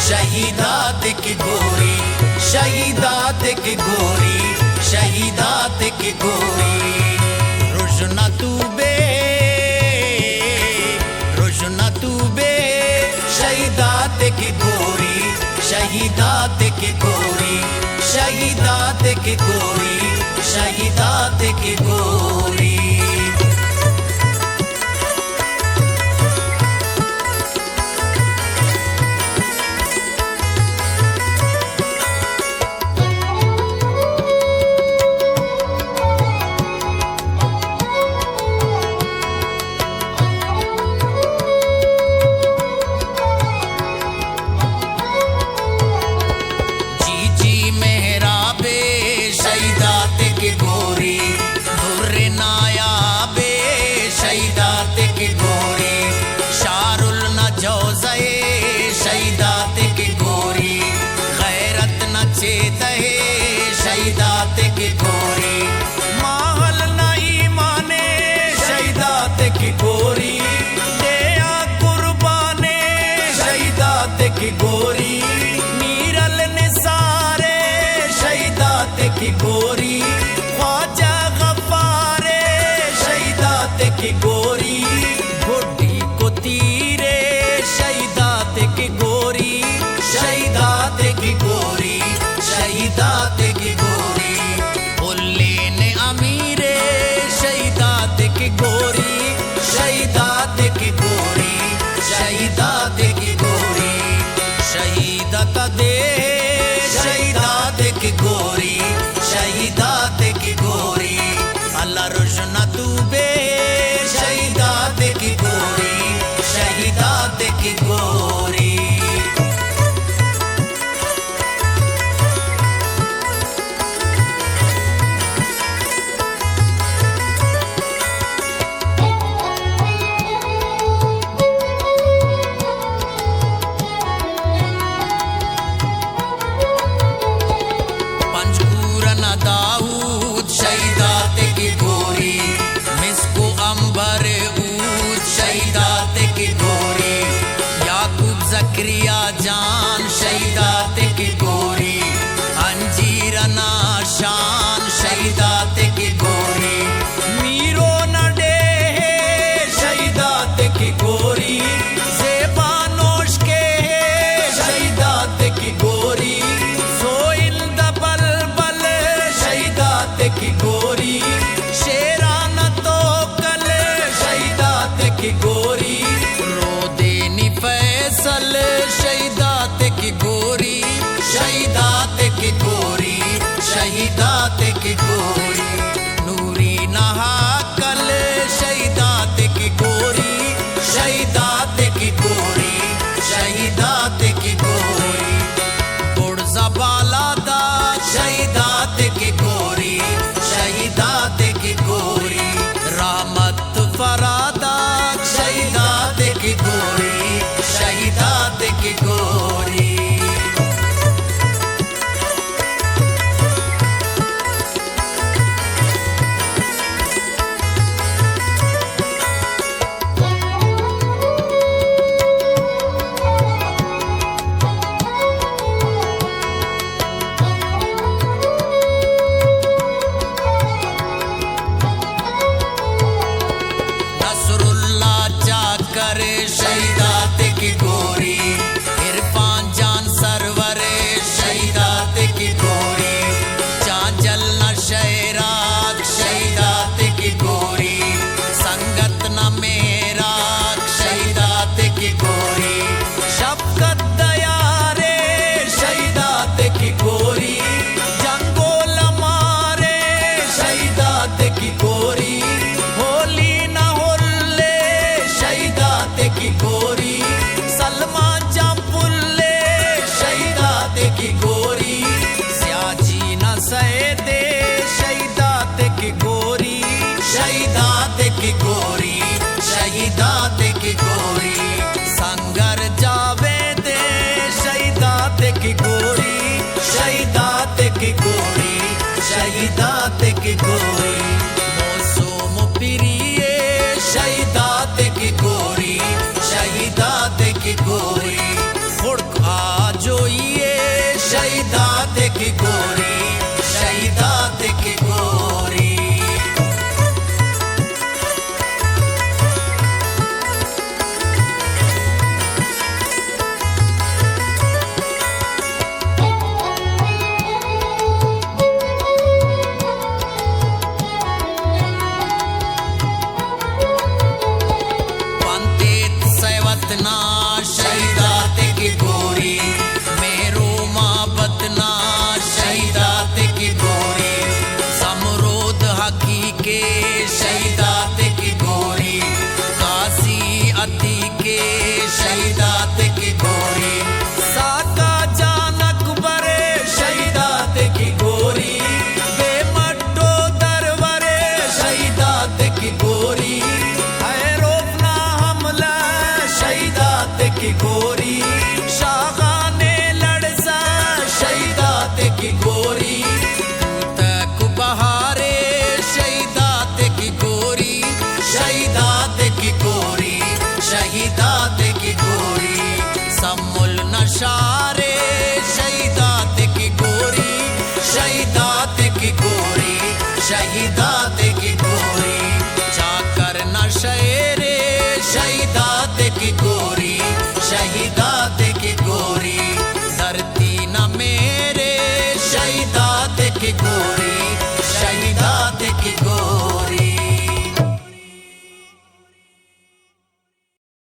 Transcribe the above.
शहीदात की गोरी, शहीदात की गोरी, शहीदात की गोरी। रुजना तू बे, रुजना तू बे, शहीदात की गोरी, शहीदात की गोरी, शहीदात की गोरी, शहीदात की गोरी। शहीदात की गोरी, माहल नहीं माने शहीदात की गोरी, दया कुर्बाने शहीदात की गोरी, मीरल निसारे शहीदात की गोरी, ख्वाजा गफ्फारे शहीदात की गोरी, गोडी को तीरे शहीदात की गोरी, शहीदात की गोरी, शहीदात की गोरी। उल्ले ने अमीरे शहीदात की गोरी, शहीदात की गोरी, शहीदात की गोरी। शहीदत दे शहीदात की गोरी, शहीदात की गोरी। अल्लाह रुशना तू बे शहीदात की गोरी, शहीदात की गोरी। दाऊद शहीदात की गोरी, मिस्को अंबर ऊद शहीदात की गोरी, याकूब जकरिया जान शहीदात की गोरी, अंजीर नाशान शहीदात की गोरी, मीरो नडे शहीदात की गोरी, ज़ेबा नोश के शहीदात की गोरी, की गोरी, शेराना तो कल शहीदात की गोरी, रोदेनी फैसल शहीदात की गोरी, शहीदात की गोरी, शहीदात की गोरी। नूरी नहा कल शहीदात की गोरी, शहीदात की गोरी, शहीदात की गोरी। गुड़जा बालादा शहीदात की गोरी, शहीदात की गोरी। रहमत फरादा शहीदात की गोरी, शहीदात की गोरी। शहीदात की गोरी, इरफान जान सरवरे शहीदात की गोरी, चांचल न शहराग शहीदात की गोरी, संगत न मेराग शहीदात की गोरी, शफकत दयारे शहीदात की गोरी, जंगोल मारे शहीदात की गोरी, होली न होले शहीदात की गोरी, सलमान जंपुल्ले शहीदात की गोरी, स्याजी न सैदे शहीदात की गोरी, शहीदात की गोरी, शहीदात की गोरी। संगर जावेदे शहीदात की गोरी, शहीदात की गोरी, शहीदात की गोरी। मौसम प्रिये शहीदात की गोरी, शहीदात की गोरी। खुड़का के गोरे